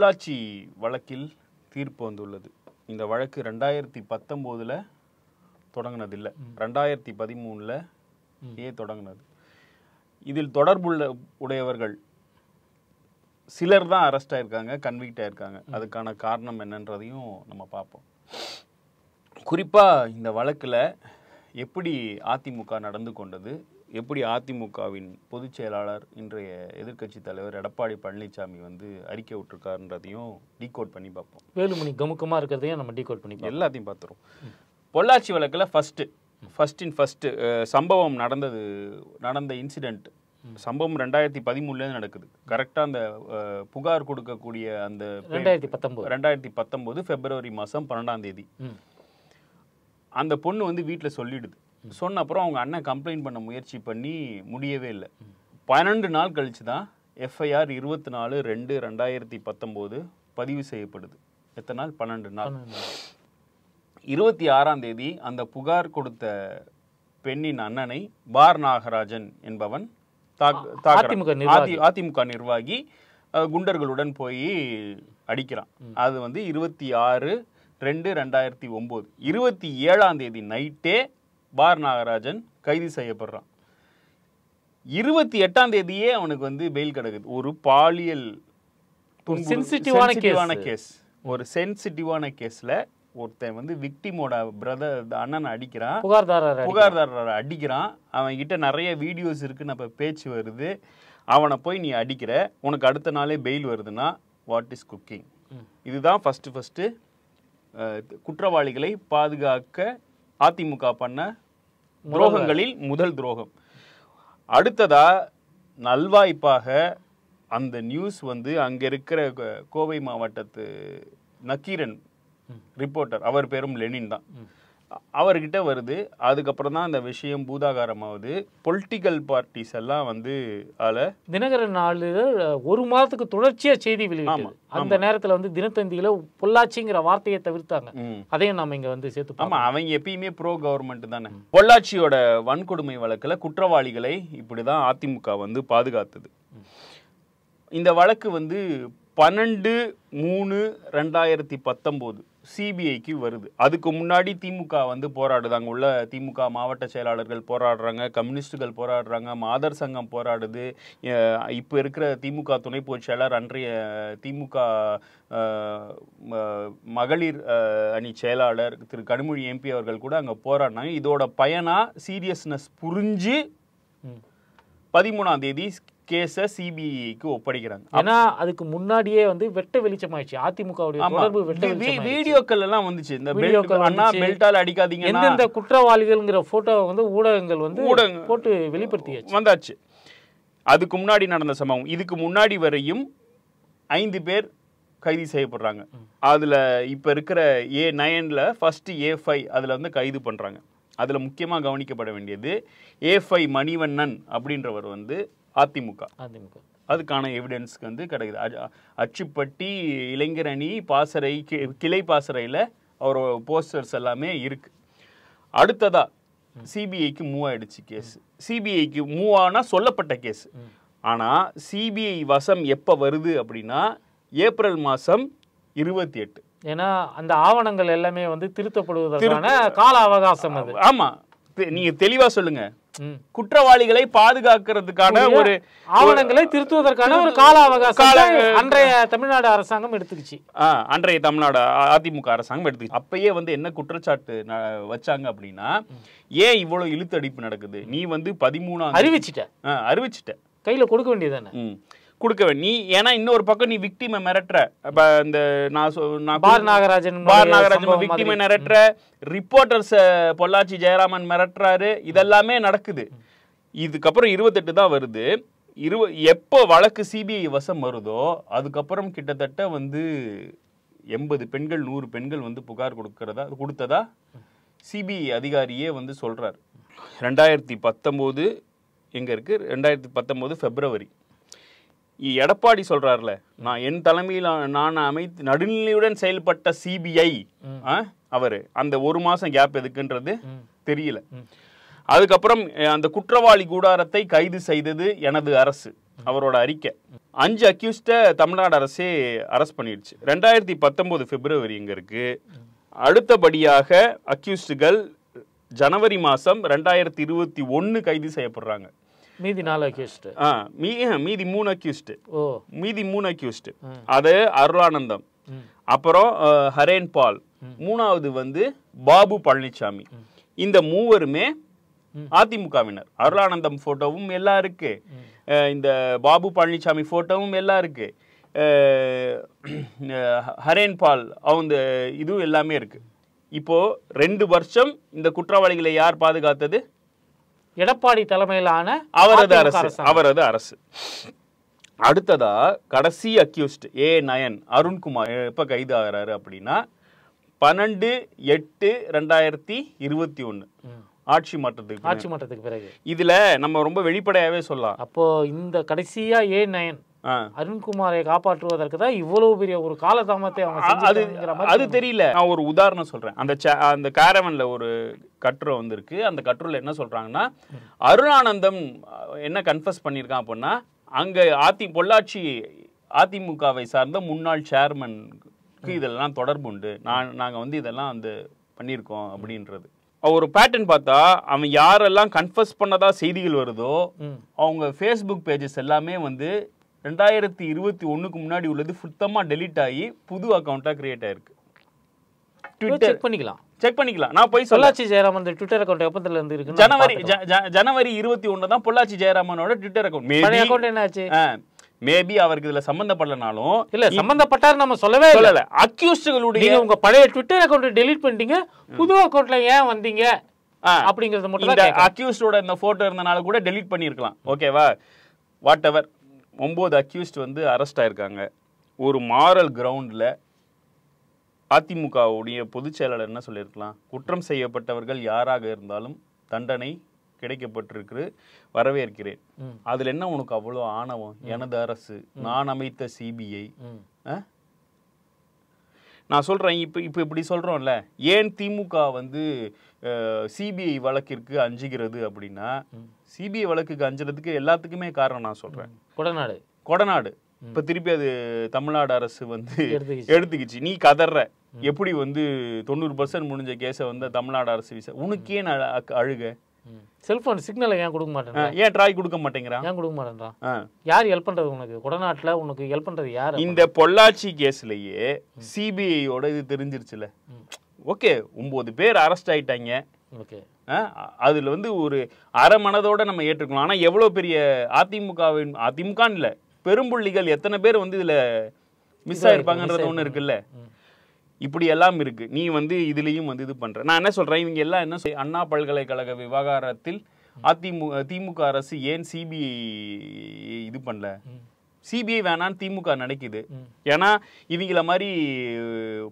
பொள்ளாச்சி வழக்கில் தீர்ப்பு வந்துள்ளது. இந்த வழக்கு 2019 தொடங்கினதில்லை, 2013 தொடங்கினது. இதில் தொடர்புள்ள உடையவர்கள் சிலர் தான் அரெஸ்ட் ஆயிருக்காங்க, கன்விக்ட் ஆயிருக்காங்க. அதுக்கான காரணம் என்னன்றதையும் நம்ம பார்ப்போம். குறிப்பாக இந்த வழக்கில் எப்படி அதிமுக நடந்து கொண்டது, எப்படி அதிமுகவின் பொதுச் செயலாளர் இன்றைய எதிர்க்கட்சி தலைவர் எடப்பாடி பழனிசாமி வந்து அறிக்கை விட்டுருக்காருன்றதையும் டீகோட் பண்ணி பார்ப்போம். வேலுமணி கமுக்கமாக இருக்கிறதையும் நம்ம டீகோட் பண்ணி எல்லாத்தையும் பார்த்துரும். பொள்ளாச்சி வழக்கில் ஃபர்ஸ்ட் சம்பவம் நடந்த இன்சிடெண்ட் சம்பவம் 2013 நடக்குது. கரெக்டாக அந்த புகார் கொடுக்கக்கூடிய அந்த 2019 பிப்ரவரி மாதம் 12ஆம் தேதி அந்த பொண்ணு வந்து வீட்டில் சொல்லிடுது. சொன்ன அப்புறம் அவங்க அண்ணன் கம்ப்ளைண்ட் பண்ண முயற்சி பண்ணி முடியவே இல்லை. 12 நாள் கழிச்சு தான் எஃப்ஐஆர் 24/2/2019 பதிவு செய்யப்படுது. எத்தனை நாள்? 12 நாள். 26ஆம் தேதி அந்த புகார் கொடுத்த பெண்ணின் அண்ணனை பார் நாகராஜன் என்பவன் அதிமுக நிர்வாகி குண்டர்களுடன் போய் அடிக்கிறான். அது வந்து 26/2/2009 27ஆம் தேதி நைட்டே பார் நாகராஜன் கைது செய்யப்படுறான். 28ஆம் தேதியே அவனுக்கு வந்து பெயில் கிடைக்குது. ஒரு பாலியல் சென்சிட்டிவான கேஸ், ஒரு சென்சிட்டிவான கேஸ்ல ஒருத்தன் வந்து விக்டிமோட அண்ணனை அடிக்கிறான், புகார்தாரரை அடிக்கிறான். அவன் கிட்ட நிறைய வீடியோஸ் இருக்கு, நம்ம பேச்சு வருது. அவனை போய் நீ அடிக்கிற, உனக்கு அடுத்த நாளே பெயில் வருதுன்னா வாட் இஸ் குக்கிங்? இதுதான் ஃபர்ஸ்ட் குற்றவாளிகளை பாதுகாக்க அதிமுக பண்ண துரோகங்களில் முதல் துரோகம். அடுத்ததா நல்வாய்ப்பாக அந்த நியூஸ் வந்து அங்க இருக்கிற கோவை மாவட்டத்து நக்கீரன் ரிப்போர்ட்டர், அவர் பேரும் லெனின் தான், அவர்கிட்ட வருது. அதுக்கப்புறம் தான் அந்த விஷயம் பூதாகாரமாகுது. பொலிட்டிக்கல் பார்ட்டிஸ் எல்லாம் வந்து தினகரன் நாளிதழ் ஒரு மாதத்துக்கு தொடர்ச்சியா செய்தி வெளியிட்டாங்க. அந்த நேரத்துல வந்து தினத்தந்தியில பொள்ளாச்சிங்கிற வார்த்தையை தவிர்த்தாங்க. அதையும் நாம இங்க வந்து சேர்த்து. ஆமா, அவங்க எப்பயுமே ப்ரோ கவர்மெண்ட் தானே. பொள்ளாச்சியோட வன்கொடுமை வழக்குல குற்றவாளிகளை இப்படிதான் அதிமுக வந்து பாதுகாத்தது. இந்த வழக்கு வந்து 12/3/2019 சிபிஐக்கு வருது. அதுக்கு முன்னாடி திமுக வந்து போராடுது. அங்கே உள்ள திமுக மாவட்ட செயலாளர்கள் போராடுறாங்க, கம்யூனிஸ்டுகள் போராடுறாங்க, மாதர் சங்கம் போராடுது. இப்போ இருக்கிற திமுக துணை பொதுச் செயலாளர், அன்றைய திமுக மகளிர் அணி செயலாளர் திரு கனிமொழி எம்பி அவர்கள் கூட அங்கே போராடினாங்க. இதோட பயனா சீரியஸ்னஸ் புரிஞ்சு 13ஆம் தேதி கேஸை சிபிஐக்கு ஒப்படைக்கிறாங்க. ஏன்னா அதுக்கு முன்னாடியே வந்து வெட்ட வெளிச்சமாயிடுச்சு. அதிமுகவுடைய தொடர்பு வெட்ட வெளிச்சம், வீடியோக்கள் எல்லாம் வந்துச்சு. இந்த பெல்ட்டால அடிக்காதீங்க, எந்தெந்த குற்றவாளிகள்ங்கிற போட்டோ வந்து ஊடகங்கள் வந்து போட்டு வெளிப்படுத்தியாச்சு வந்தாச்சு. அதுக்கு முன்னாடி நடந்த சம்பவம். இதுக்கு முன்னாடி வரையும் 5 பேர் கைது செய்யப்படுறாங்க. அதுல இப்ப இருக்கிற A9ல ஃபர்ஸ்ட் A5 அதுல வந்து கைது பண்றாங்க. அதுல முக்கியமா கவனிக்கப்பட வேண்டியது A5 மணிவண்ணன் அப்படின்றவர் வந்து அதிமுக. அதுக்கான எவிடன்ஸ்க்கு வந்து கிடைக்குது. அச்சுப்பட்டி இளைஞர் அணி பாசறை கிளை பாசறையில் அவர் போஸ்டர்ஸ் எல்லாமே இருக்கு. அடுத்ததா சிபிஐக்கு மூவ் ஆயிடுச்சு கேஸ். சிபிஐக்கு மூவ் ஆனா சொல்லப்பட்ட கேஸ். ஆனா சிபிஐ வசம் எப்ப வருது அப்படின்னா ஏப்ரல் மாசம் 28. ஏன்னா அந்த ஆவணங்கள் எல்லாமே வந்து திருத்தப்படுவதற்கான கால அவகாசம் அது. ஆமா, நீங்க தெளிவா சொல்லுங்க. குற்றவாளிகளை பாதுகாக்கிறதுக்கான ஒரு ஆவணங்களை திருத்துவதற்கான ஒரு கால அவகாசம் அன்றைய தமிழ்நாடு அரசாங்கம் எடுத்துக்கிச்சு. அன்றைய தமிழ்நாடு அதிமுக அரசாங்கம் எடுத்துக்கிச்சு. அப்பயே வந்து என்ன குற்றச்சாட்டு வச்சாங்க அப்படின்னா, ஏன் இவ்வளவு இழுத்தடிப்பு நடக்குது? நீ வந்து 13 அறிவிச்சிட்ட, கையில கொடுக்க வேண்டியதானே? கொடுக்க வேண்டிய நீ, ஏன்னா இன்னொரு பக்கம் நீ விக்டிமை மிரட்டுற. இந்த பார் நாகராஜன் விக்டிமை மிரட்டுற, ரிப்போர்ட்டர்ஸ் பொள்ளாச்சி ஜெயராமன் மிரட்டுறாரு. இதெல்லாமே நடக்குது. இதுக்கப்புறம் 28 தான் வருது. எப்போ வழக்கு சிபிஐ வசம் வருதோ அதுக்கப்புறம் கிட்டத்தட்ட வந்து 80 பெண்கள் 100 பெண்கள் வந்து புகார் கொடுத்ததா சிபிஐ அதிகாரியே வந்து சொல்றாரு. 2019 எங்க இருக்கு? 2019 பிப்ரவரி. எடப்பாடி சொல்றாருல, நான் என் தலைமையில் நான் அமைத்து நடுநிலையுடன் செயல்பட்ட சிபிஐ, அவரு அந்த 1 மாசம் கேப் எதுக்குன்றது தெரியல. அதுக்கப்புறம் அந்த குற்றவாளி கூடாரத்தை கைது செய்தது எனது அரசு. அவரோட அறிக்கை. 5 அக்யூஸ்ட தமிழ்நாடு அரசே அரெஸ்ட் பண்ணிடுச்சு. 2019 பிப்ரவரி இங்க இருக்கு. அடுத்தபடியாக அக்யூஸ்டுகள் ஜனவரி மாசம் 2021 கைது செய்யப்படுறாங்க. மீதி 4 அக்யூஸ்ட். மீதி 3 அக்யூஸ்ட். மீதி 3 அக்யூஸ்ட். அது அருளானந்தம், அப்புறம் ஹரேன் பால், மூணாவது வந்து பாபு பழனிசாமி. இந்த மூவருமே அதிமுகவினர். அருளானந்தம் போட்டோவும் எல்லாம் இருக்கு, இந்த பாபு பழனிசாமி போட்டோவும் எல்லாம் இருக்கு, ஹரேன் பால் அவங்க இதுவும் எல்லாமே இருக்கு. இப்போ 2 வருஷம் இந்த குற்றவாளிகளை யார் பாதுகாத்தது? எடப்பாடி தலைமையிலான அவரது அரசு. அடுத்ததா கடைசி அக்யூஸ்ட் A9 அருண்குமார் எப்ப கைது ஆகிறாரு அப்படின்னா 12/8/2021 ஆட்சி மாற்றத்துக்கு பிறகு. இதுல நம்ம ரொம்ப வெளிப்படையாவே சொல்லலாம். அப்போ இந்த கடைசியா A9 அருண்குமாரை காப்பாற்றுவதற்கு தான் இவ்வளவு பெரிய ஒரு காலதாமத்தை அவங்க அது தெரியல. நான் ஒரு உதாரணம் சொல்றேன். அந்த கேரவன்ல ஒரு கட்டுரை வந்திருக்கு. அந்த கட்டுரையில என்ன சொல்றாங்கன்னா, அருளானந்தம் என்ன கன்ஃபஸ் பண்ணியிருக்கான் அப்படின்னா, அங்க பொள்ளாச்சி அதிமுகவை சார்ந்த முன்னாள் சேர்மனுக்கு இதெல்லாம் தொடர்பு உண்டு, நாங்க வந்து இதெல்லாம் வந்து பண்ணியிருக்கோம் அப்படின்றது. ஒரு பேட்டர்ன் பார்த்தா அவன் யாரெல்லாம் கன்ஃபஸ் பண்ணதா செய்திகள் வருதோ அவங்க ஃபேஸ்புக் பேஜஸ் எல்லாமே வந்து 2021க்கு முன்னாடி உள்ளது சுத்தமா டெலீட் ஆகி புது அக்கௌண்டா கிரியேட் ஆயிருக்கு. ட்விட்டர் செக் பண்ணிக்கலாம். நான் போய் பொள்ளாச்சி ஜெயராமன் ட்விட்டர் அக்கௌண்ட் எப்பத்துல இருந்து இருக்கு? ஜனவரி 21 தான் பொள்ளாச்சி ஜெயராமனோட ட்விட்டர் அக்கௌண்ட். பழைய அக்கௌண்ட் என்னாச்சு? மேபி அவருக்கு இதுல சம்பந்தப்படலனாலும் இல்ல சம்பந்தப்பட்டாரு நம்ம சொல்லவே இல்ல. அக்யூஸ்டுகளுடைய உங்க பழைய ட்விட்டர் அக்கௌண்ட் டெலீட் பண்ணிட்டீங்க, புது அக்கௌண்ட்ல ஏன் வந்தீங்க அப்படிங்கறது மட்டும் தான். அக்யூஸ்டோட இந்த போட்டோ இருந்தனால கூட டெலீட் பண்ணிருக்கலாம். ஓகேவா? What ever. 9 அக்யூஸ்ட் வந்து அரெஸ்ட் ஆயிருக்காங்க. ஒரு மாரல் கிரவுண்ட்ல அதிமுகவுடைய பொதுச் செயலாளர் என்ன சொல்லியிருக்கலாம்? குற்றம் செய்யப்பட்டவர்கள் யாராக இருந்தாலும் தண்டனை கிடைக்கப்பட்டிருக்கு, வரவேற்கிறேன். அதுல என்ன உனக்கு அவ்வளவு ஆணவம்? எனது அரசு, நான் அமைத்த சிபிஐ. நான் சொல்றேன், இப்ப இப்படி சொல்றோம்ல, ஏன் திமுக வந்து சிபிஐ வழக்கிற்கு அஞ்சுகிறது அப்படின்னா, சிபிஐ வழக்குக்கு அஞ்சுறதுக்கு எல்லாத்துக்குமே காரணம் நான் சொல்றேன். கொடநாடு இப்ப திருப்பி அது தமிழ்நாடு அரசு வந்து எடுத்துக்கிச்சு. நீ கதற எப்படி வந்து 90% முடிஞ்ச கேஸ வந்து தமிழ்நாடு அரசு விசா, உனக்கு ஏன் அழுக? செல்போன் சிக்னலை ஏன் கொடுக்க மாட்டேன்? ஏன் ட்ராய் கொடுக்க மாட்டேங்கிறான்? ஏன் கொடுக்க மாட்டேன்றான்? யார் ஹெல்ப் பண்றது உனக்கு? கொடநாட்டுல உனக்கு ஹெல்ப் பண்றது யார்? இந்த பொள்ளாச்சி கேஸ்லயே சிபிஐயோட இது தெரிஞ்சிருச்சுல. ஓகே, 9 பேர் அரெஸ்ட் ஆயிட்டாங்க. ஓகே, அதுல வந்து ஒரு அரை மனதோட நம்ம ஏற்றுக்கலாம். ஆனா எவ்வளவு பெரிய அதிமுகன்னு இல்ல, பெரும்புள்ளிகள் எத்தனை பேர் வந்து இதுல மிஸ் ஆயிருப்பாங்கன்றது ஒண்ணு இருக்குல்ல. இப்படி எல்லாம் இருக்கு. நீ வந்து இதுலயும் வந்து இது பண்ற. நான் என்ன சொல்றேன், இவங்க எல்லாம் என்ன அண்ணா பல்கலைக்கழக விவகாரத்தில் திமுக அரசு ஏன் சிபிஐ இது பண்ணல? சிபிஐ வேணான்னு திமுக நினைக்குது. ஏன்னா இவங்கள மாதிரி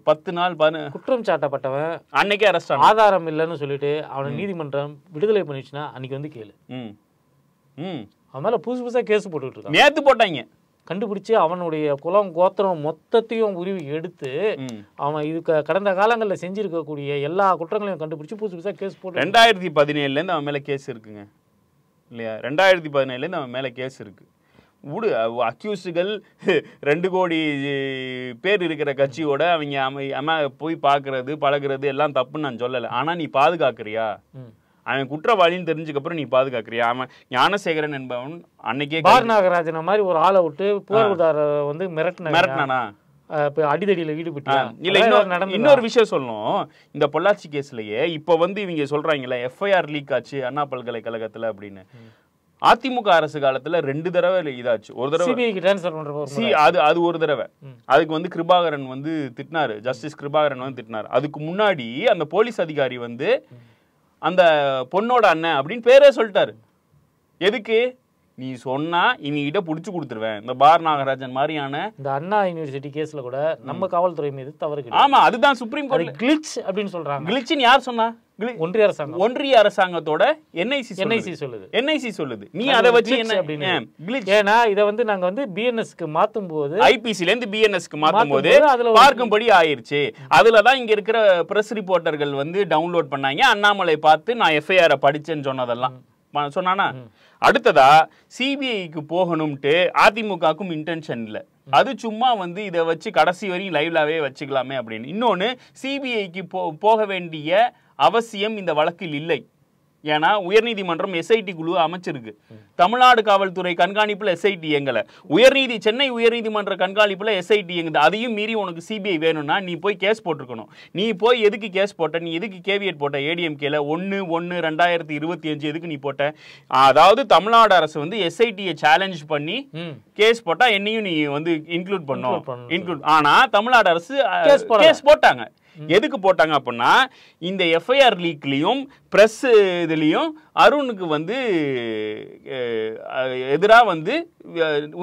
10 நாள் குற்றம் சாட்டப்பட்டவன் அன்னைக்கே அரெஸ்ட் ஆன ஆதாரம் இல்லைன்னு சொல்லிட்டு அவனை நீதிமன்றம் விடுதலை பண்ணிச்சுன்னா அன்னைக்கு வந்து கேளு. அவன் மேல புதுசா கேஸ் போட்டுட்டு இருக்கான். நேத்து போட்டாங்க. கண்டுபிடிச்சு அவனுடைய குலம் கோத்திரம் மொத்தத்தையும் உருவி எடுத்து அவன் இது கடந்த காலங்களில் செஞ்சிருக்கக்கூடிய எல்லா குற்றங்களையும் கண்டுபிடிச்சு புதுசா கேஸ் போட்டு 2017 அவன் மேல கேஸ் இருக்குங்க இல்லையா? 2017 அவன் மேல கேஸ் இருக்கு. அக்யூஸ்டுகள் 2 கோடி பேர் இருக்கிற கட்சியோட அவங்க போய் பாக்குறது பழகுறது எல்லாம் தப்புன்னு நான் சொல்லலை. ஆனா நீ பாதுகாக்கிறியா? அவன் குற்றவாளின்னு தெரிஞ்சுக்கப்புறம் நீ பாதுகாக்கிறியா? அவன் ஞானசேகரன் என்பவன் அன்னைக்கே நாகராஜன் மாதிரி ஒரு ஆளை விட்டு புகார்தார வந்து மிரட்டினானா? அடிதடியில ஈடுபட்டு இல்ல. இன்னொரு விஷயம் சொல்லணும், இந்த பொள்ளாச்சி கேஸ்லயே இப்ப வந்து இவங்க சொல்றாங்கல்ல எஃப்ஐஆர் லீக் ஆச்சு அண்ணா பல்கலைக்கழகத்துல அப்படின்னு. அதிமுக அரசு காலத்துல 2 தடவை இதாச்சு. ஒரு தடவை அது ஒரு தடவை. அதுக்கு வந்து கிருபாகரன் வந்து திட்டினாரு, ஜஸ்டிஸ் கிருபாகரன் வந்து திட்டினாரு. அதுக்கு முன்னாடி அந்த போலீஸ் அதிகாரி வந்து அந்த பொண்ணோட அண்ணன் அப்படின்னு பேரே சொல்லிட்டாரு. எதுக்கு? நீ சொன்னா இவங்கிட்ட புடிச்சு கொடுத்துருவேன். இந்த பார் நாகராஜன் மாதிரியான இந்த அண்ணா யூனிவர்சிட்டி கேஸ்ல கூட நம்ம காவல்துறை மீது தவறு. ஆமா, அதுதான் சுப்ரீம் கோர்ட் கிளிச் அப்படின்னு சொல்றாங்க. கிளிச்னு யார் சொன்னா? ஒன்றிய அரசாங்கத்தோட என்ஐசி சொல்லுது. நீ அதை வச்சு என்ன? ஏன்னா இதை வந்து நாங்க வந்து பிஎன்எஸ்க்கு மாத்தும் போது, ஐபிசில இருந்து பிஎன்எஸ்க்கு மாத்தும் போது பார்க்கும்படி ஆயிருச்சு. அதுலதான் இங்க இருக்கிற பிரஸ் ரிப்போர்ட்டர்கள் வந்து டவுன்லோட் பண்ணாங்க. அண்ணாமலை பார்த்து நான் எஃப்ஐஆர் படிச்சேன்னு சொன்னதெல்லாம் சொன்னானா? அடுத்ததா சிபிஐக்கு போகணும்ட்டு அதிமுகவுக்கும் இன்டென்ஷன் இல்லை. அது சும்மா வந்து இதை வச்சு கடைசி வரையும் லைவ்லாவே வச்சுக்கலாமே அப்படின்னு. இன்னொன்று, சிபிஐக்கு போக வேண்டிய அவசியம் இந்த வழக்கில் இல்லை. ஏன்னா உயர்நீதிமன்றம் எஸ்ஐடி குழு அமைச்சிருக்கு. தமிழ்நாடு காவல்துறை கண்காணிப்புல எஸ்ஐடி எங்கல, சென்னை உயர்நீதிமன்ற கண்காணிப்புல எஸ்ஐடி எங்குது. அதையும் மீறி உனக்கு சிபிஐ வேணும்னா நீ போய் கேஸ் போட்டிருக்கணும். நீ போய் எதுக்கு கேஸ் போட்ட? நீ எதுக்கு கேவியட் போட்ட? ஏடிஎம்கேல 1/1/2025 எதுக்கு நீ போட்ட? அதாவது தமிழ்நாடு அரசு வந்து எஸ்ஐடியை சேலஞ்ச் பண்ணி கேஸ் போட்டா என்னையும் நீ வந்து இன்க்ளூட் பண்ணும். ஆனா தமிழ்நாடு அரசு கேஸ் போட்டாங்க. எதுக்கு போட்டாங்க அப்படின்னா, இந்த எஃப்ஐஆர் லீக்லயும் பிரஸ் இதுலயும் அருணுக்கு வந்து எதிராக வந்து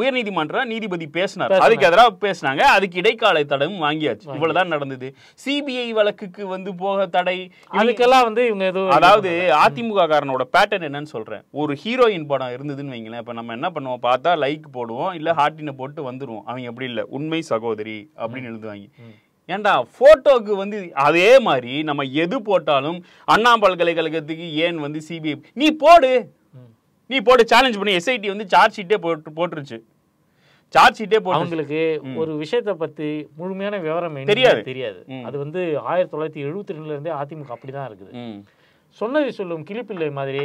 உயர்நீதிமன்ற நீதிபதி பேசினார். அதுக்கு எதிராக பேசினாங்க. அதுக்கு இடைக்கால தடையும் வாங்கியாச்சு. இவ்வளவுதான் நடந்தது. சிபிஐ வழக்குக்கு வந்து போக தடை, அதுக்கெல்லாம் வந்து இவங்க எதுவும், அதாவது அதிமுக காரனோட பேட்டர்ன் என்னன்னு சொல்றேன். ஒரு ஹீரோயின் படம் இருந்ததுன்னு வைங்களேன், இப்ப நம்ம என்ன பண்ணுவோம், பார்த்தா லைக் போடுவோம், இல்ல ஹார்ட்டினை போட்டு வந்துருவோம். அவங்க அப்படி இல்லை, உண்மை சகோதரி அப்படின்னு எழுதுவாங்க. ஏண்டா போட்டோக்கு வந்து அதே மாதிரி நம்ம எது போட்டாலும் அண்ணா பல்கலைக்கழகத்துக்கு ஏன் வந்து சிபிஐ நீ போடு சேலஞ்ச் பண்ணி எஸ்ஐடி வந்து சார்ஜ் ஷீட்டே போட்டுருச்சு. சார்ஜ் ஷீட்டே போட்டு அவங்களுக்கு ஒரு விஷயத்தை பத்தி முழுமையான விவரம் தெரியாது. அது வந்து 1972 இருந்தே அதிமுக அப்படிதான் இருக்குது. சொன்னதை சொல்லும் கிளிப்பிள்ளை மாதிரி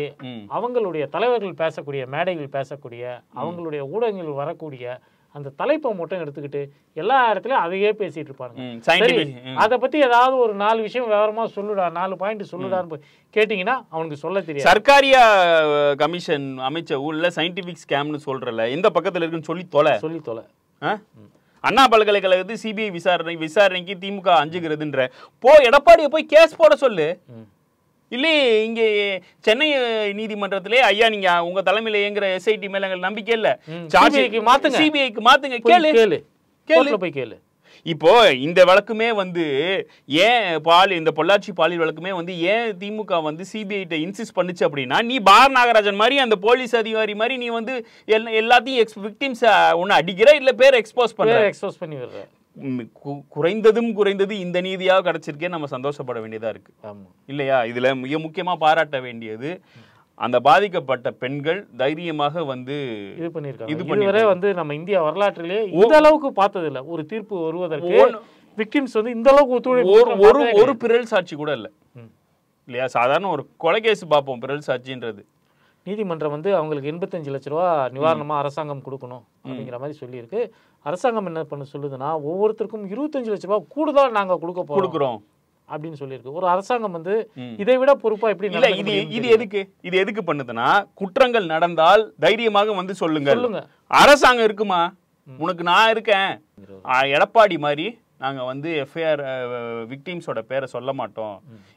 அவங்களுடைய தலைவர்கள் பேசக்கூடிய, மேடைகள் பேசக்கூடிய, அவங்களுடைய ஊடகங்கள் வரக்கூடிய அந்த தலைப்பை மட்டும் எடுத்துக்கிட்டு எல்லா இடத்துலயும் அதையே பேசிட்டு இருப்பாங்க. அதை பத்தி ஏதாவது ஒரு 4 விஷயம் விவரமா சொல்லுடா, 4 பாயிண்ட் சொல்லுடான்னு கேட்டீங்கன்னா அவனுக்கு சொல்ல தெரியாது. சர்க்காரியா கமிஷன் அமைச்ச ஊர்ல சயின்டிபிக் ஸ்கேம்னு சொல்றல எந்த பக்கத்துல இருக்குன்னு சொல்லி தொலை. அண்ணா பல்கலைக்கழகத்து சிபிஐ விசாரணைக்கு திமுக அஞ்சுகிறதுன்ற எடப்பாடியை போய் கேஸ் போட சொல்லு. இல்லையே இங்கே சென்னை நீதிமன்றத்திலே ஐயா நீங்க உங்க தலைமையில இயங்குற எஸ்ஐடி மேல எங்களுக்கு நம்பிக்கை இல்ல, சிபிஐக்கு மாத்துங்க, கேளு. இப்போ இந்த வழக்குமே வந்து ஏன் இந்த பொள்ளாச்சி பாலியல் வழக்குமே வந்து ஏன் திமுக வந்து சிபிஐ இன்சிஸ்ட் பண்ணுச்சு அப்படின்னா, நீ பார் நாகராஜன் மாதிரி அந்த போலீஸ் அதிகாரி மாதிரி நீ வந்து எல்லாத்தையும் விக்டிம்ஸ் ஒன்னு அடிக்கிற, இல்ல பேர் எக்ஸ்போஸ் பண்ணி வர்ற. குறைந்தது இந்த நீதியாக கிடைச்சிருக்கே நம்ம சந்தோஷப்பட வேண்டியதா இருக்கு இல்லையா? இதுல மிக முக்கியமா பாராட்ட வேண்டியது அந்த பாதிக்கப்பட்ட பெண்கள் தைரியமாக வந்து இது பண்ணிருக்காங்க. இதுவரை வந்து நம்ம இந்தியா வரலாற்றிலே இந்த அளவுக்கு பார்த்தது இல்ல. ஒரு தீர்ப்பு வருவதற்கு விக்டிம்ஸ் வந்து இந்த அளவுக்கு ஒத்துழைப்பு ஒரு பிறல் சாட்சி கூட இல்ல இல்லையா? சாதாரண ஒரு கொலை கேஸ் பார்ப்போம், பிறல் சாட்சின்றது. நீதிமன்றம் வந்து அவங்களுக்கு 85 லட்ச ரூபா நிவாரணமா அரசாங்கம் கொடுக்கணும் அப்படிங்கிற மாதிரி சொல்லியிருக்கு. அரசாங்கம் என்ன பண்ண சொல்லுதுன்னா, ஒவ்வொருத்தருக்கும் 25 லட்ச ரூபாய் கூடுதல் நாங்க கொடுக்குறோம் அப்படின்னு சொல்லியிருக்கு. ஒரு அரசாங்கம் வந்து இதை விட பொறுப்பா எப்படி இல்ல? இது எதுக்கு பண்ணுதுன்னா, குற்றங்கள் நடந்தால் தைரியமாக வந்து சொல்லுங்க. அரசாங்கம் இருக்குமா, உனக்கு நான் இருக்கேன். எடப்பாடி மாதிரி நாங்க வந்து எஃப்ஐஆர் விக்டிம்ஸோட பேரை சொல்ல மாட்டோம்,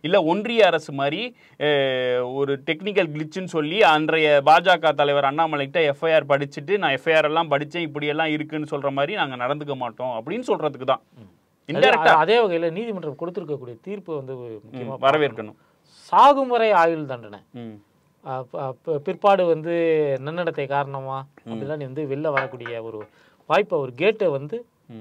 இல்ல ஒன்றிய அரசு மாதிரி ஒரு டெக்னிக்கல் கிளிச்சுன்னு சொல்லி அன்றைய பாஜக தலைவர் அண்ணாமலைகிட்ட எஃப்ஐஆர் படிச்சுட்டு நான் எஃப்ஐஆர் எல்லாம் படிச்சேன் இப்படி எல்லாம் இருக்குன்னு சொல்ற மாதிரி நாங்க நடந்துக்க மாட்டோம் அப்படின்னு சொல்றதுக்கு தான். அதே வகையில நீதிமன்றம் கொடுத்திருக்கக்கூடிய தீர்ப்பு வந்து முக்கியமா வரவேற்கணும். சாகும் வரை ஆயுள் தண்டனை, பிற்பாடு வந்து நன்னடத்தை காரணமா அப்படிலாம் வந்து வெளில வரக்கூடிய ஒரு வாய்ப்பை, ஒரு கேட்டை வந்து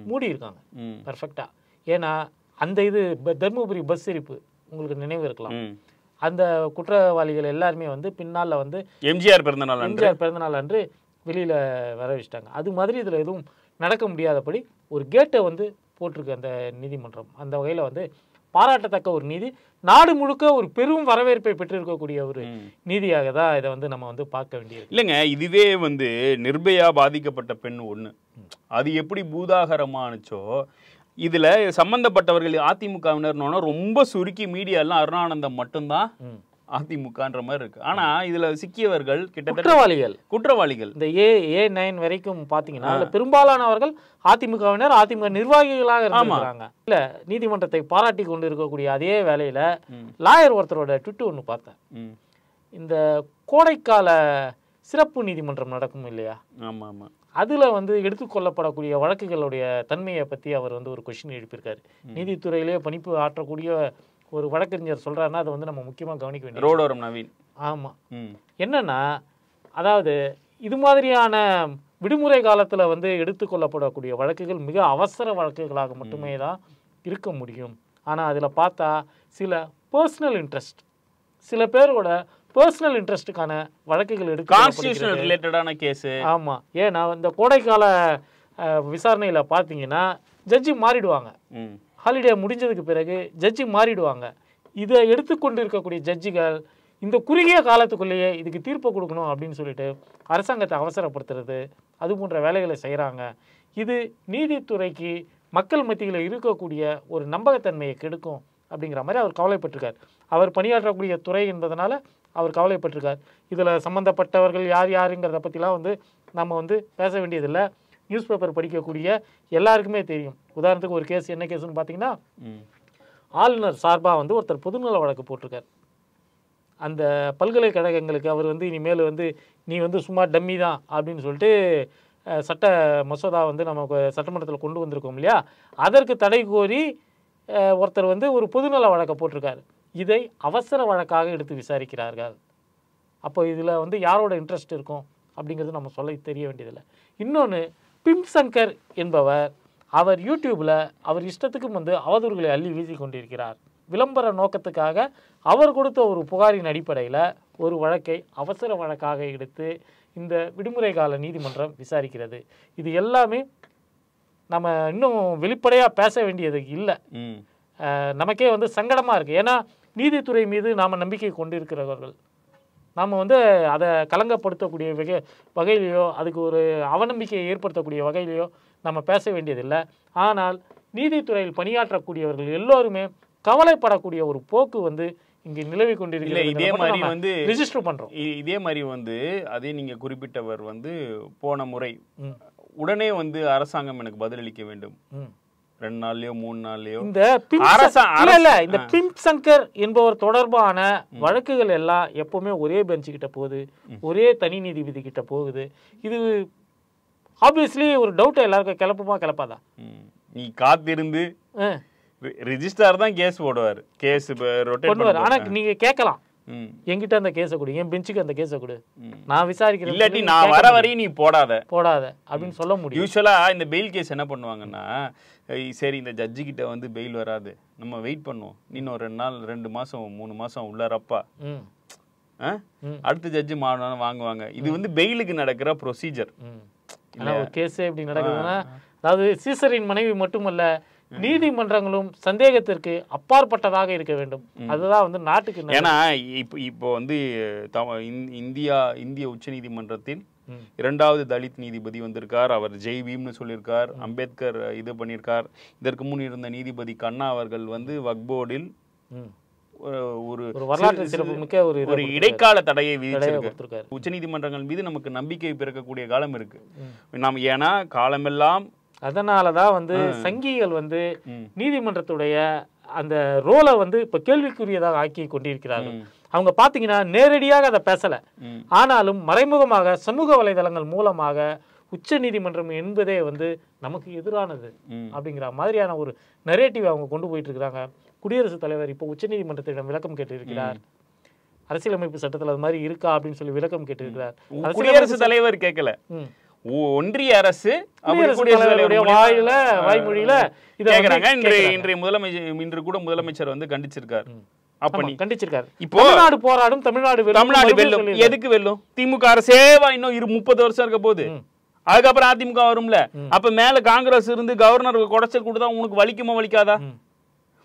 மூடி இருக்காங்க பர்ஃபெக்டா. ஏன்னா அந்த இது தர்மபுரி பஸ் எரிப்பு உங்களுக்கு நினைவு இருக்கலாம். அந்த குற்றவாளிகள் எல்லாருமே வந்து பின்னால வந்து எம்ஜிஆர் பிறந்தநாள் அன்று வெளியில வர வச்சுட்டாங்க. அது மாதிரி இதுல எதுவும் நடக்க முடியாதபடி ஒரு கேட்டை வந்து போட்டிருக்கு அந்த நீதிமன்றம். அந்த வகையில வந்து பாராட்டத்தக்க ஒரு நீதி, நாடு முழுக்க ஒரு பெரும் வரவேற்பை பெற்றிருக்கக்கூடிய ஒரு நீதியாக தான் இதை வந்து நம்ம வந்து பார்க்க வேண்டியது. இல்லைங்க, இதுவே வந்து நிர்பயா பாதிக்கப்பட்ட பெண் ஒண்ணு, அது எப்படி பூதாகரமானுச்சோ இதுல சம்பந்தப்பட்டவர்கள் அதிமுகவினர் ரொம்ப சுருக்கி மீடியா எல்லாம் அருணானந்தம் மட்டும்தான் அதிமுகன்ற மாதிரி இருக்கு. ஆனா இதுல சிக்கியவர்கள் கிட்டத்தட்ட குற்றவாளிகள் இந்த A9 வரைக்கும் பாத்தீங்கன்னா பெரும்பாலானவர்கள் அதிமுகவினர், அதிமுக நிர்வாகிகளாக இருக்காங்க. இல்ல நீதிமன்றத்தை பாராட்டி கொண்டு இருக்கக்கூடிய அதே வேளையில லாயர் ஒருத்தரோட ட்விட் ஒன்று பார்த்தேன். இந்த கோடைக்கால சிறப்பு நீதிமன்றம் நடக்கும் இல்லையா, ஆமா ஆமா, அதுல வந்து எடுத்துக்கொள்ளப்படக்கூடிய வழக்குகளுடைய தன்மையை பத்தி அவர் வந்து ஒரு கொஸ்டின் எழுப்பியிருக்காரு. நீதித்துறையிலே பணிப்பு ஆற்றக்கூடிய ஒரு வழக்கறிஞர் சொல்றாருன்னா அதை வந்து நம்ம முக்கியமா கவனிக்க வேண்டியது. ரோடோரம் நவீன். ஆமா, என்னன்னா அதாவது இது மாதிரியான விடுமுறை காலத்துல வந்து எடுத்துக்கொள்ளப்படக்கூடிய வழக்குகள் மிக அவசர வழக்குகளாக மட்டுமே தான் இருக்க முடியும். ஆனா அதுல பார்த்தா சில பர்சனல் இன்ட்ரெஸ்ட், சில பேரோட பர்சனல் இன்ட்ரெஸ்ட்டுக்கான வழக்குகள் கான்ஸ்டிடியூஷனல் ரிலேட்டடான கேஸ். ஆமாம், ஏன்னா இந்த கோடைக்கால விசாரணையில் பார்த்தீங்கன்னா ஜட்ஜி மாறிடுவாங்க. ஹாலிடே முடிஞ்சதுக்கு பிறகு ஜட்ஜி மாறிடுவாங்க. இதை எடுத்துக்கொண்டு இருக்கக்கூடிய ஜட்ஜிகள் இந்த குறுகிய காலத்துக்குள்ளேயே இதுக்கு தீர்ப்பு கொடுக்கணும் அப்படின்னு சொல்லிட்டு அரசாங்கத்தை அவசரப்படுத்துறது, அது போன்ற வேலைகளை செய்கிறாங்க. இது நீதித்துறைக்கு மக்கள் மத்தியில் இருக்கக்கூடிய ஒரு நம்பகத்தன்மையை கெடுக்கும் அப்படிங்கிற மாதிரி அவர் கவலைப்பட்டிருக்கார். அவர் பணியாற்றக்கூடிய துறை என்பதனால அவர் கவலைப்பட்டிருக்கார். இதில் சம்மந்தப்பட்டவர்கள் யார் யாருங்கிறத பற்றிலாம் நம்ம பேச வேண்டியதில்லை. நியூஸ் பேப்பர் படிக்கக்கூடிய எல்லாருக்குமே தெரியும். உதாரணத்துக்கு ஒரு கேஸ், என்ன கேஸுன்னு பார்த்தீங்கன்னா, ஆளுநர் சார்பாக ஒருத்தர் பொதுநல வழக்கு போட்டிருக்கார். அந்த பல்கலைக்கழகங்களுக்கு அவர் இனிமேல் நீ சும்மா டம்மி தான் அப்படின்னு சொல்லிட்டு சட்ட மசோதா நமக்கு சட்டமன்றத்தில் கொண்டு வந்திருக்கோம் இல்லையா, அதற்கு தடை கோரி ஒருத்தர் ஒரு பொதுநல வழக்கை போட்டிருக்காரு. இதை அவசர வழக்காக எடுத்து விசாரிக்கிறார்கள். அப்போ இதில் யாரோட இன்ட்ரெஸ்ட் இருக்கும் அப்படிங்கிறது நம்ம சொல்ல தெரிய வேண்டியதில்லை. இன்னொன்று, பிம் சங்கர் என்பவர் அவர் யூடியூப்பில் அவர் இஷ்டத்துக்கும் அவதூறுகளை அள்ளி வீசி கொண்டிருக்கிறார். விளம்பர நோக்கத்துக்காக அவர் கொடுத்த ஒரு புகாரின் அடிப்படையில் ஒரு வழக்கை அவசர வழக்காக எடுத்து இந்த விடுமுறை கால நீதிமன்றம் விசாரிக்கிறது. இது எல்லாமே நம்ம இன்னும் வெளிப்படையாக பேச வேண்டியது இல்லை. நமக்கே சங்கடமாக இருக்குது. ஏன்னா நீதித்துறை மீது நாம் நம்பிக்கை கொண்டிருக்கிறவர்கள். நாம் அதை கலங்கப்படுத்தக்கூடிய வகையிலையோ அதுக்கு ஒரு அவநம்பிக்கையை ஏற்படுத்தக்கூடிய வகையிலையோ நம்ம பேச வேண்டியதில்லை. ஆனால் நீதித்துறையில் பணியாற்றக்கூடியவர்கள் எல்லோருமே கவலைப்படக்கூடிய ஒரு போக்கு இங்கே நிலவி கொண்டிருக்கிறது. இதே மாதிரி ரெஜிஸ்டர் பண்ணுறோம். இதே மாதிரி அதே நீங்கள் குறிப்பிட்டவர் போன முறை உடனே அரசாங்கம் எனக்கு பதிலளிக்க வேண்டும், 2 நாள்லயோ 3 நாள்லயோ. இந்த பிம் சங்கர் என்பவர் தொடர்பான வழக்குகள் எல்லாம் எப்பவுமே ஒரே பெஞ்ச் கிட்ட போகுது, ஒரே தனி நீதிபதி கிட்ட போகுது. இது ஆப்வியஸ்லி ஒரு டவுட் எல்லாருக்கும் கிளப்புமா கிளப்பாதா? நீ காத்திருந்து ரிஜிஸ்டார் தான் கேஸ் போடுவார், கேஸ் ரொட்டேட் பண்ணுவார். ஆனா நீங்க கேட்கலாம், என்கிட்ட அந்த கேஸை கொடு, என் பெஞ்சுக்கு அந்த கேஸை கொடு, நான் விசாரிக்கிறேன், இல்லாட்டி நான் வர வரையும் நீ போடாத அப்படின்னு சொல்ல முடியும். யூஸ்வலா இந்த பெயில் கேஸ் என்ன பண்ணுவாங்கன்னா, சரி இந்த ஜட்ஜி கிட்ட பெயில் வராது, நம்ம வெயிட் பண்ணுவோம், இன்னும் 2 நாள் 2 மாசம் 3 மாசம் உள்ளாரப்பா, அடுத்த ஜட்ஜி வாங்குவாங்க. இது பெயிலுக்கு நடக்கிற ப்ரொசீஜர். கேஸ் எப்படி நடக்குதுன்னா, அதாவது சீசரின் மனைவி மட்டுமல்ல, நீதிமன்றங்களும் சந்தேகத்திற்கு அப்பாற்பட்டதாக இருக்க வேண்டும். அதுதான் நாட்டுக்கு. ஏன்னா இப்போ இந்திய உச்ச நீதிமன்றத்தில் 2வது தலித் நீதிபதி வந்திருக்கார். அவர் ஜெய் பீம்னு சொல்லியிருக்கார். அம்பேத்கர் இது பண்ணியிருக்கார். இதற்கு முன் இருந்த நீதிபதி கண்ணா அவர்கள் வக்ஃப் போர்டில் ஒரு வரலாற்று சிறப்புமிக்க ஒரு இடைக்கால தடையை விதிச்சிருக்காரு. உச்ச நீதிமன்றங்கள் மீது நமக்கு நம்பிக்கை பிறக்கக்கூடிய காலம் இருக்கு. நாம் ஏன்னா காலமெல்லாம் அதனாலதான் சங்கிகள் நீதிமன்றத்துடைய அந்த ரோலை இப்ப கேள்விக்குரியதாக ஆக்கி கொண்டிருக்கிறார்கள். அவங்க பாத்தீங்கன்னா நேரடியாக அதை பேசல, ஆனாலும் மறைமுகமாக சமூக வலைதளங்கள் மூலமாக உச்ச நீதிமன்றம் என்பதே நமக்கு எதிரானது அப்படிங்கிற மாதிரியான ஒரு நரேட்டிவ் அவங்க கொண்டு போயிட்டு இருக்கிறாங்க. குடியரசுத் தலைவர் இப்போ உச்ச நீதிமன்றத்திடம் விளக்கம் கேட்டிருக்கிறார். அரசியலமைப்பு சட்டத்தில் அது மாதிரி இருக்கா அப்படின்னு சொல்லி விளக்கம் கேட்டிருக்கிறார். குடியரசுத் தலைவர் கேட்கல, ஒன்றிய அரசு வாய்மொழியில இன்று கூட முதலமைச்சர் கண்டிச்சிருக்காரு. கண்டிச்சிருக்காரு. இப்போ தமிழ்நாடு போராடும், தமிழ்நாடு வெல்லும். எதுக்கு வெல்லும்? திமுக அரசேவா இன்னும் 30 வருஷம் இருக்க போகுது. அதுக்கப்புறம் அதிமுக வரும்ல. அப்ப மேல காங்கிரஸ் இருந்து கவர்னர் குடைச்சல் கொடுத்தா உனக்கு வலிக்குமா வலிக்காதா?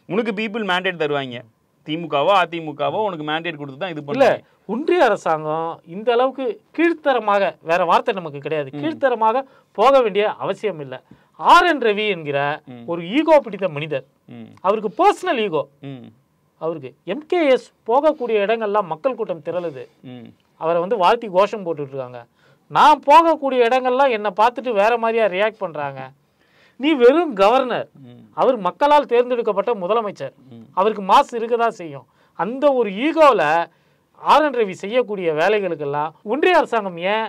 உனக்கு பீப்புள் மேண்டேட் தருவாங்க. திமுகவோ அதிமுகவோ உனக்கு மேண்டேட் கொடுத்து தான் இது பண்ணல. ஒன்றிய அரசாங்கம் இந்த அளவுக்கு கீழ்த்தரமாக, வேற வார்த்தை நமக்கு கிடையாது, கீழ்த்தரமாக போக வேண்டிய அவசியம் இல்லை. RN ரவி என்கிற ஒரு ஈகோ பிடித்த மனிதர், அவருக்கு பர்சனல் ஈகோ, அவருக்கு MKS போகக்கூடிய இடங்கள்லாம் மக்கள் கூட்டம் திரளுது, அவரை வாழ்த்தி கோஷம் போட்டுட்டு இருக்காங்க. நான் போகக்கூடிய இடங்கள்லாம் என்னை பார்த்துட்டு வேற மாதிரியா ரியாக்ட் பண்றாங்க. நீ வெறும் கவர்னர், அவர் மக்களால் தேர்ந்தெடுக்கப்பட்ட முதலமைச்சர், அவருக்கு மாசு இருக்கதான் செய்யும். அந்த ஒரு ஈகோவில் RN ரவி செய்யக்கூடிய வேலைகளுக்கெல்லாம் ஒன்றிய அரசாங்கம் ஏன்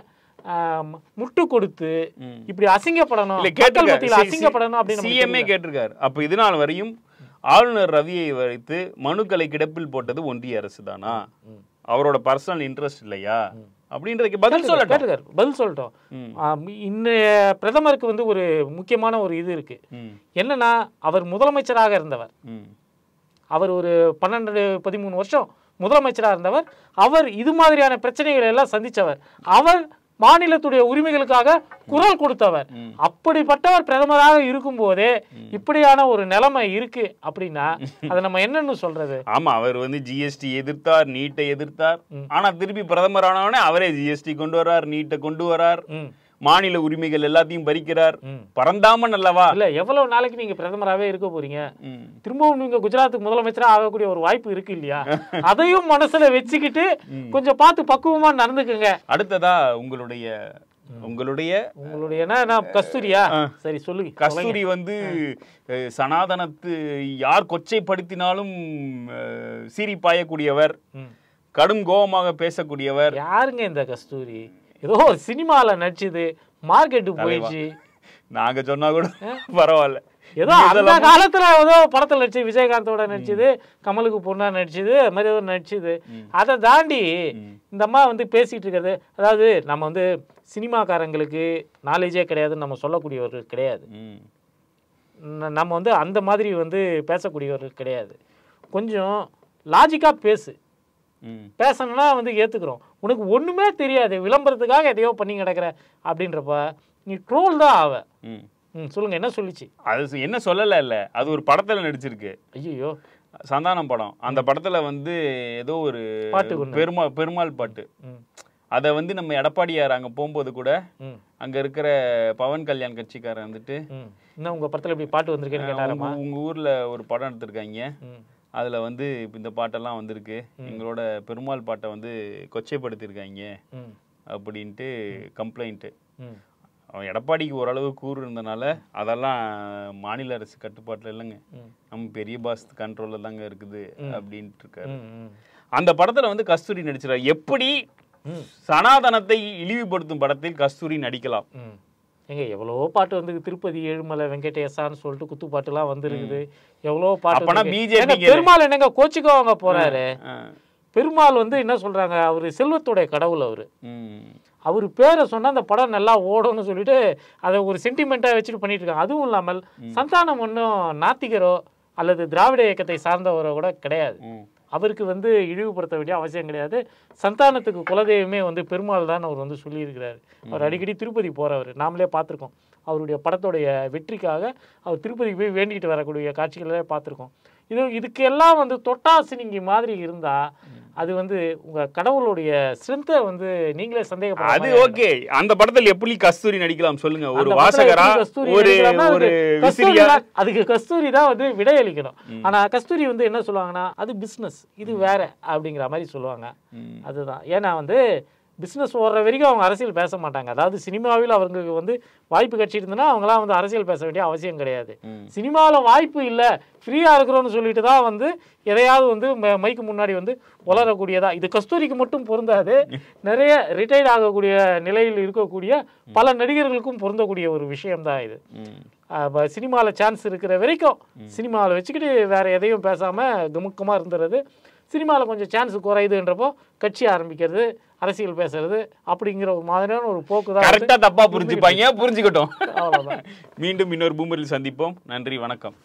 முட்டு கொடுத்து இப்படி அசிங்கப்படணும், அசிங்கப்படணும் அப்படின்னு சிஎம்ஏ கேட்டிருக்காரு. அப்ப இதனால் வரையும் ஆளுநர் ரவியை வைத்து மனுக்களை கிடப்பில் போட்டது ஒன்றிய அரசு தானா? அவரோட பர்சனல் இன்ட்ரெஸ்ட் இல்லையா அப்படின்றதுக்கு பதில் சொல்லட்டும். இன்னைய பிரதமருக்கு ஒரு முக்கியமான ஒரு இது இருக்கு. என்னன்னா, அவர் முதலமைச்சராக இருந்தவர். அவர் ஒரு 12-13 வருஷம் முதலமைச்சராக இருந்தவர். அவர் இது மாதிரியான பிரச்சனைகளை எல்லாம் சந்தித்தவர். அவர் மாநிலத்துடைய உரிமைகளுக்காக குரல் கொடுத்தவர். அப்படிப்பட்டவர் பிரதமராக இருக்கும் போதே இப்படியான ஒரு நிலைமை இருக்கு அப்படின்னா அதை நம்ம என்னன்னு சொல்றது? ஆமா, அவர் வந்து ஜிஎஸ்டி எதிர்த்தார், நீட்டை எதிர்த்தார். ஆனா திருப்பி பிரதமர் ஆனவனே அவரே ஜிஎஸ்டி கொண்டு வர்றார், நீட்டை கொண்டு வர்றார், மாநில உரிமைகள் எல்லாத்தையும் பறிக்கிறார். பரந்தாமன் அல்லவா? இல்ல, எவ்வளவு நாளைக்கு நீங்க பிரதமராகவே இருக்க போறீங்க? திரும்பவும் நீங்க குஜராத்துக்கு முதலமைச்சரா ஆகக்கூடிய ஒரு வாய்ப்பு இருக்கு இல்லையா? அதையும் மனசுல வச்சுக்கிட்டு கொஞ்சம் பார்த்து பக்குவமா நடந்துக்குங்க. அடுத்ததா உங்களுடைய கஸ்தூரியா? சரி சொல்லுங்க. கஸ்தூரி வந்து சனாதனத்து யார் கொச்சைப்படுத்தினாலும் சீறி பாயக்கூடியவர், கடும் கோபமாக பேசக்கூடியவர். யாருங்க இந்த கஸ்தூரி? ஏதோ சினிமால நடிச்சது, மார்க்கெட்டு போயிடுச்சு. நாங்க சொன்னா கூட பரவாயில்ல. ஏதோ அந்த காலத்துல ஏதோ படத்துல நடிச்சு, விஜயகாந்தோட நடிச்சது, கமலுக்கு பொண்ணா நடிச்சது, அது மாதிரி ஏதோ நடிச்சது. அதை தாண்டி இந்த அம்மா வந்து பேசிட்டு இருக்கிறது, அதாவது நம்ம வந்து சினிமாக்காரங்களுக்கு நாலேஜே கிடையாதுன்னு நம்ம சொல்லக்கூடியவர்கள் கிடையாது. நம்ம வந்து அந்த மாதிரி வந்து பேசக்கூடியவர்கள் கிடையாது. கொஞ்சம் லாஜிக்கா பேசு. பேசணும்னா வந்து ஏத்துக்கிறோம். உனக்கு ஒண்ணுமே தெரியாது, விளம்பரத்துக்காக எதையோ பண்ணி கிடக்குற அப்படின்றப்ப நீ ட்ரோல் தான் ஆவ. சொல்லுங்க, என்ன சொல்லிச்சு? அது என்ன சொல்லல, இல்ல அது ஒரு படத்துல நடிச்சிருக்கு. ஐயோ, சந்தானம் படம். அந்த படத்துல வந்து ஏதோ ஒரு பெருமாள் பாட்டு. அதை வந்து நம்ம எடப்பாடியார் அங்க போகும்போது கூட அங்க இருக்கிற பவன் கல்யாண் கட்சிக்காரன் வந்துட்டு, என்ன உங்க படத்துல இப்படி பாட்டு வந்திருக்கேன்னு கேட்டாரமா? உங்க ஊர்ல ஒரு படம் எடுத்திருக்காங்க, அதுல வந்து இந்த பாட்டெல்லாம் வந்திருக்கு, எங்களோட பெருமாள் பாட்டை வந்து கொச்சைப்படுத்திருக்காங்க அப்படின்ட்டு கம்ப்ளைண்ட். அவன் எடப்பாடிக்கு ஓரளவு கூறு இருந்தனால அதெல்லாம் மாநில அரசு கட்டுப்பாட்டுல இல்லைங்க, நம்ம பெரிய பாஸ் கண்ட்ரோல்ல தாங்க இருக்குது அப்படின்ட்டு இருக்காரு. அந்த படத்துல வந்து கஸ்தூரி நடிச்சிருக்காரு. எப்படி சனாதனத்தை இழிவுபடுத்தும் படத்தில் கஸ்தூரி நடிக்கலாம்? எங்க எவ்வளவோ பாட்டு வந்து திருப்பதி ஏழுமலை வெங்கடேசான்னு சொல்லிட்டு குத்து பாட்டு எல்லாம் வந்துருக்குது. எவ்வளவோ பாட்டு. பெருமாள் என்னங்க கோச்சிக்கோங்க போறாரு? பெருமாள் வந்து என்ன சொல்றாங்க, அவரு செல்வத்துடைய கடவுள். அவரு பேரை சொன்னா அந்த படம் நல்லா ஓடும்னு சொல்லிட்டு அதை ஒரு சென்டிமெண்டா வச்சுட்டு பண்ணிட்டு இருக்காங்க. அதுவும் இல்லாமல் சந்தானம் ஒன்றும் நாத்திகரோ அல்லது திராவிட இயக்கத்தை சார்ந்தவரோ கூட கிடையாது. அவருக்கு வந்து இழிவுபடுத்த வேண்டிய அவசியம் கிடையாது. சந்தானத்துக்கு குலதெய்வமே வந்து பெருமாள் தான் அவர் வந்து சொல்லியிருக்கிறாரு. அவர் அடிக்கடி திருப்பதி போறவர், நாமளே பார்த்துருக்கோம். அவருடைய படத்துடைய வெற்றிக்காக அவர் திருப்பதி போய் வேண்டிக்கிட்டு வரக்கூடிய காட்சிகளே பார்த்துருக்கோம். இதுக்கு எல்லாம் வந்து தொட்டாசினிங்கி மாதிரி இருந்தா அது வந்து உங்க கடவுளுடைய ஸ்ட்ரென்த்தை வந்து நீங்களே சந்தேகப்பட. அது ஓகே, அந்த படத்துல எப்படி கஸ்தூரி நடிக்கலாம் சொல்லுங்க? ஒரு வாசகரா, ஒரு விசிறியா? அதுக்கு கஸ்தூரி தான் வந்து விடையளிக்கணும். ஆனா கஸ்தூரி வந்து என்ன சொல்லுவாங்கன்னா, அது பிசினஸ், இது வேற அப்படிங்கிற மாதிரி சொல்லுவாங்க. அதுதான். ஏன்னா வந்து பிஸ்னஸ் ஓடுற வரைக்கும் அவங்க அரசியல் பேச மாட்டாங்க. அதாவது சினிமாவில் அவங்களுக்கு வந்து வாய்ப்பு கிடைச்சிருந்ததுன்னா அவங்களாம் வந்து அரசியல் பேச வேண்டிய அவசியம் கிடையாது. சினிமாவில் வாய்ப்பு இல்லை, ஃப்ரீயாக இருக்கிறோன்னு சொல்லிட்டு தான் வந்து எதையாவது வந்து மைக்கு முன்னாடி வந்து வளரக்கூடியதா. இது கஸ்தூரிக்கு மட்டும் பொருந்தாது, நிறைய ரிட்டையர்ட் ஆகக்கூடிய நிலையில் இருக்கக்கூடிய பல நடிகர்களுக்கும் பொருந்தக்கூடிய ஒரு விஷயம்தான் இது. சினிமாவில் சான்ஸ் இருக்கிற வரைக்கும் சினிமாவில் வச்சுக்கிட்டு வேற எதையும் பேசாமல் கமுக்கமாக இருந்துறது. சினிமாவில் கொஞ்சம் சான்ஸ் குறையுதுன்றப்போ கட்சி ஆரம்பிக்கிறது, அரசியல் பேசுறது அப்படிங்கிற ஒரு மாதிரியான ஒரு போக்கு தான். கரெக்டா தப்பா புரிஞ்சுப்பாங்க, புரிஞ்சுக்கிட்டோம். அவ்வளவுதான். மீண்டும் இன்னொரு பூமரில் சந்திப்போம். நன்றி, வணக்கம்.